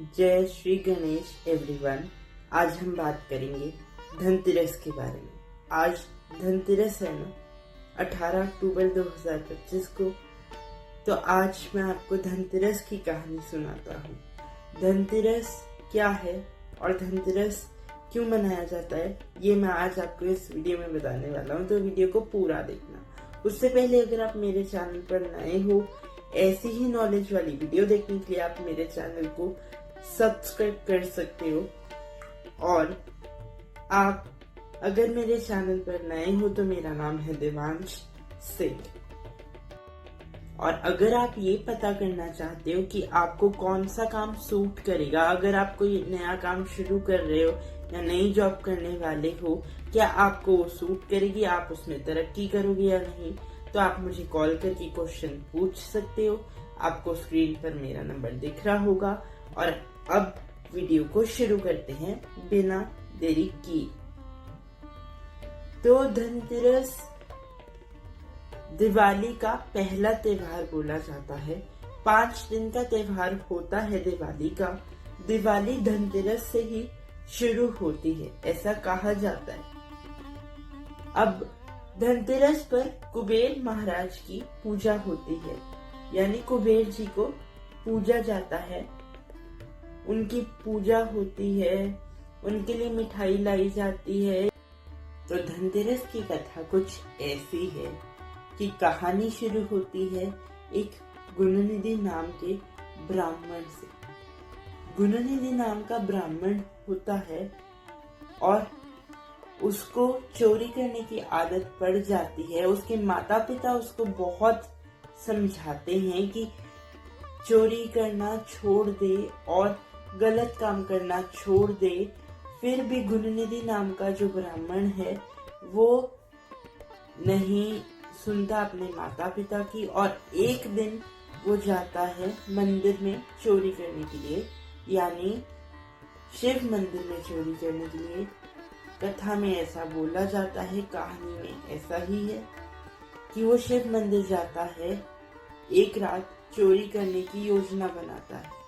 जय श्री गणेश एवरीवन। आज हम बात करेंगे धनतेरस के बारे में। आज धनतेरस है ना, 18 अक्टूबर 2025 को। तो आज मैं आपको धनतेरस की कहानी सुनाता हूँ। धनतेरस क्या है और धनतेरस क्यों मनाया जाता है, ये मैं आज आपको इस वीडियो में बताने वाला हूँ। तो वीडियो को पूरा देखना। उससे पहले अगर आप मेरे चैनल पर नए हो, ऐसी ही नॉलेज वाली वीडियो देखने के लिए आप मेरे चैनल को सब्सक्राइब कर सकते हो। और आप अगर मेरे चैनल पर नए हो तो मेरा नाम है देवांश सिंह। और अगर आप ये पता करना चाहते हो कि आपको कौन सा काम सूट करेगा, अगर आप कोई नया काम शुरू कर रहे हो या नई जॉब करने वाले हो, क्या आपको वो सूट करेगी, आप उसमें तरक्की करोगे या नहीं, तो आप मुझे कॉल करके क्वेश्चन पूछ सकते हो। आपको स्क्रीन पर मेरा नंबर दिख रहा होगा। और अब वीडियो को शुरू करते हैं बिना देरी की। तो धनतेरस दिवाली का पहला त्योहार बोला जाता है। 5 दिन का त्योहार होता है दिवाली का। दिवाली धनतेरस से ही शुरू होती है, ऐसा कहा जाता है। अब धनतेरस पर कुबेर महाराज की पूजा होती है, यानी कुबेर जी को पूजा जाता है। उनकी पूजा होती है, उनके लिए मिठाई लाई जाती है। तो धनतेरस की कथा कुछ ऐसी है कि कहानी शुरू होती है एक गुणनिधि नाम के ब्राह्मण से। गुणनिधि नाम का ब्राह्मण होता है और उसको चोरी करने की आदत पड़ जाती है। उसके माता पिता उसको बहुत समझाते हैं कि चोरी करना छोड़ दे और गलत काम करना छोड़ दे। फिर भी गुणनिधि नाम का जो ब्राह्मण है वो नहीं सुनता अपने माता पिता की, और एक दिन वो जाता है मंदिर में चोरी करने के लिए, यानी शिव मंदिर में चोरी करने के लिए। कथा में ऐसा बोला जाता है, कहानी में ऐसा ही है कि वो शिव मंदिर जाता है, एक रात चोरी करने की योजना बनाता है।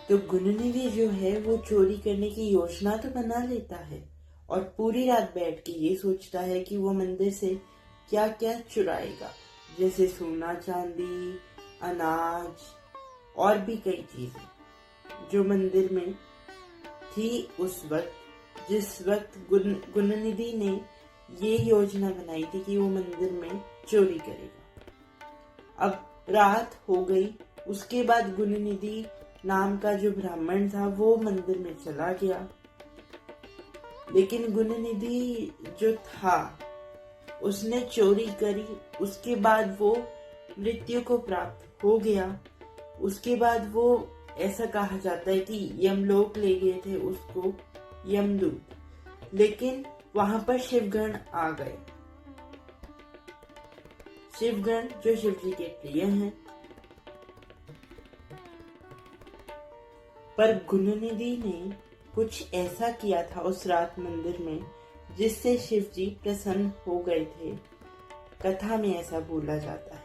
तो गुणनिधि जो है वो चोरी करने की योजना तो बना लेता है और पूरी रात बैठ के ये सोचता है कि वो मंदिर से क्या क्या चुराएगा, जैसे सोना चांदी, अनाज और भी कई चीजें जो मंदिर में थी उस वक्त, जिस वक्त गुणनिधि ने ये योजना बनाई थी कि वो मंदिर में चोरी करेगा। अब रात हो गई। उसके बाद गुणनिधि नाम का जो ब्राह्मण था वो मंदिर में चला गया, लेकिन गुणनिधि जो था उसने चोरी करी। उसके बाद वो मृत्यु को प्राप्त हो गया। उसके बाद वो ऐसा कहा जाता है कि यमलोक ले गए थे उसको यमदूत, लेकिन वहां पर शिवगण आ गए। शिवगण जो शिव जी के प्रिय हैं। पर गुणनिधि ने कुछ ऐसा किया था उस रात मंदिर में जिससे शिव जी प्रसन्न हो गए थे। कथा में ऐसा बोला जाता है।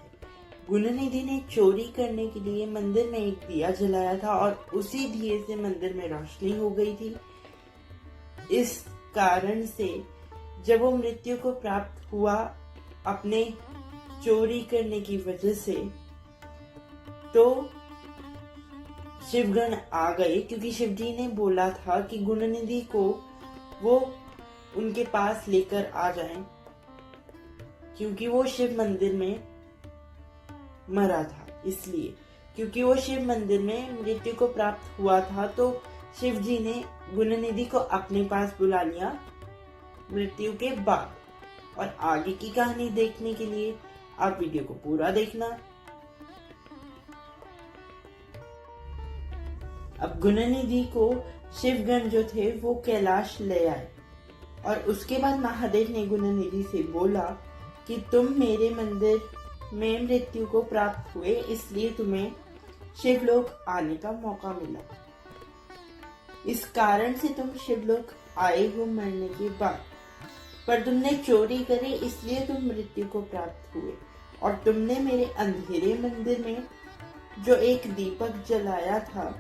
गुणनिधि ने चोरी करने के लिए मंदिर में एक दिया जलाया था और उसी दिए से मंदिर में रोशनी हो गई थी। इस कारण से जब वो मृत्यु को प्राप्त हुआ अपने चोरी करने की वजह से, तो शिवगण आ गए, क्योंकि शिव जी ने बोला था कि गुणनिधि को वो उनके पास लेकर आ जाएं, क्योंकि वो शिव मंदिर में मरा था। इसलिए क्योंकि वो शिव मंदिर में मृत्यु को प्राप्त हुआ था, तो शिव जी ने गुणनिधि को अपने पास बुला लिया मृत्यु के बाद। और आगे की कहानी देखने के लिए आप वीडियो को पूरा देखना। अब गुणनिधि को शिवगण जो थे वो कैलाश ले आए, और उसके बाद महादेव ने गुणनिधि से बोला कि तुम मेरे मंदिर में मृत्यु को प्राप्त हुए, इसलिए तुम्हें शिवलोक आने का मौका मिला। इस कारण से तुम शिवलोक आए हो मरने के बाद, पर तुमने चोरी करी इसलिए तुम मृत्यु को प्राप्त हुए, और तुमने मेरे अंधेरे मंदिर में जो एक दीपक जलाया था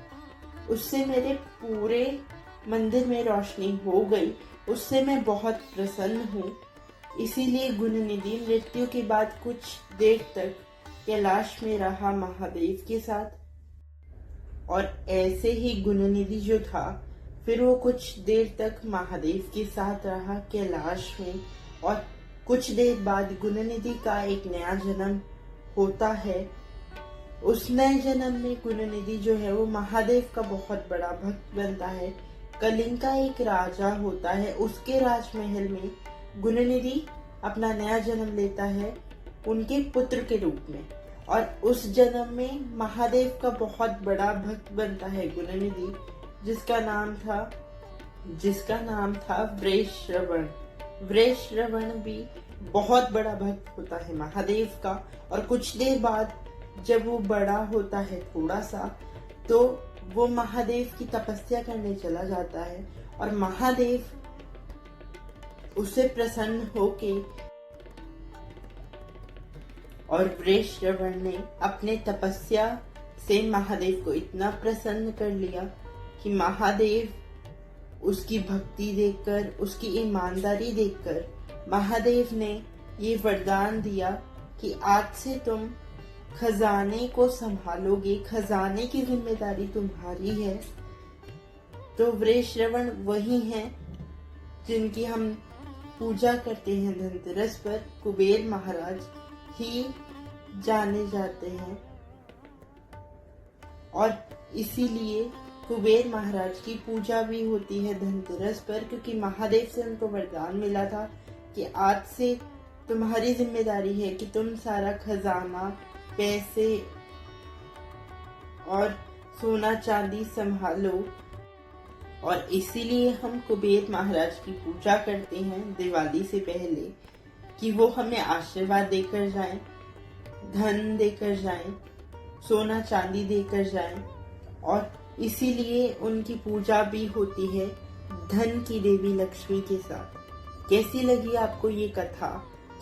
उससे मेरे पूरे मंदिर में रोशनी हो गई, उससे मैं बहुत प्रसन्न हूँ। इसीलिए गुणनिधि मृत्यु के बाद कुछ देर तक कैलाश में रहा महादेव के साथ। और ऐसे ही गुणनिधि जो था फिर वो कुछ देर तक महादेव के साथ रहा कैलाश में। और कुछ देर बाद गुणनिधि का एक नया जन्म होता है। उस नए जन्म में गुणनिधि जो है वो महादेव का बहुत बड़ा भक्त बनता है। कलिंग का एक राजा होता है, उसके राजमहल में गुणनिधि अपना नया जन्म लेता है उनके पुत्र के रूप में। और उस जन्म में महादेव का बहुत बड़ा भक्त बनता है गुणनिधि, जिसका नाम था वृषश्रवण। वृषश्रवण भी बहुत बड़ा भक्त होता है महादेव का। और कुछ देर बाद जब वो बड़ा होता है थोड़ा सा, तो वो महादेव की तपस्या करने चला जाता है। और महादेव उससे प्रसन्न होके और वृषश्रवण ने अपने तपस्या से महादेव को इतना प्रसन्न कर लिया कि महादेव उसकी भक्ति देखकर, उसकी ईमानदारी देखकर महादेव ने ये वरदान दिया कि आज से तुम खजाने को संभालोगे, खजाने की जिम्मेदारी तुम्हारी है। तो वृषश्रवण वही हैं जिनकी हम पूजा करते हैं धनतेरस पर। कुबेर महाराज ही जाने जाते हैं और इसीलिए कुबेर महाराज की पूजा भी होती है धनतेरस पर, क्योंकि महादेव से उनको वरदान मिला था कि आज से तुम्हारी जिम्मेदारी है कि तुम सारा खजाना, पैसे और सोना चांदी संभालो। और इसीलिए हम कुबेर महाराज की पूजा करते हैं दिवाली से पहले कि वो हमें आशीर्वाद देकर जाएं, धन देकर जाएं, सोना चांदी देकर जाएं। और इसीलिए उनकी पूजा भी होती है धन की देवी लक्ष्मी के साथ। कैसी लगी आपको ये कथा,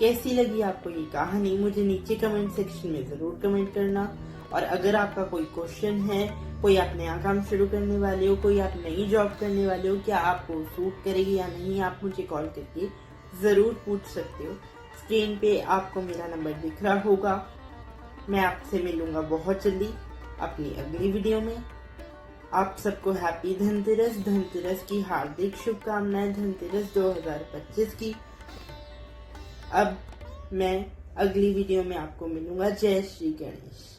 कैसी लगी आपको ये कहानी, मुझे नीचे कमेंट सेक्शन में जरूर कमेंट करना। और अगर आपका कोई क्वेश्चन है, कोई आप नया काम शुरू करने वाले हो, कोई आप नई जॉब करने वाले हो, क्या आपको सूट करेगी या नहीं, आप मुझे कॉल करके जरूर पूछ सकते हो। स्क्रीन पे आपको मेरा नंबर दिख रहा होगा। मैं आपसे मिलूंगा बहुत जल्दी अपनी अगली वीडियो में। आप सबको हैप्पी धनतेरस, धनतेरस की हार्दिक शुभकामनाएं, धनतेरस 2025 की। अब मैं अगली वीडियो में आपको मिलूंगा। जय श्री गणेश।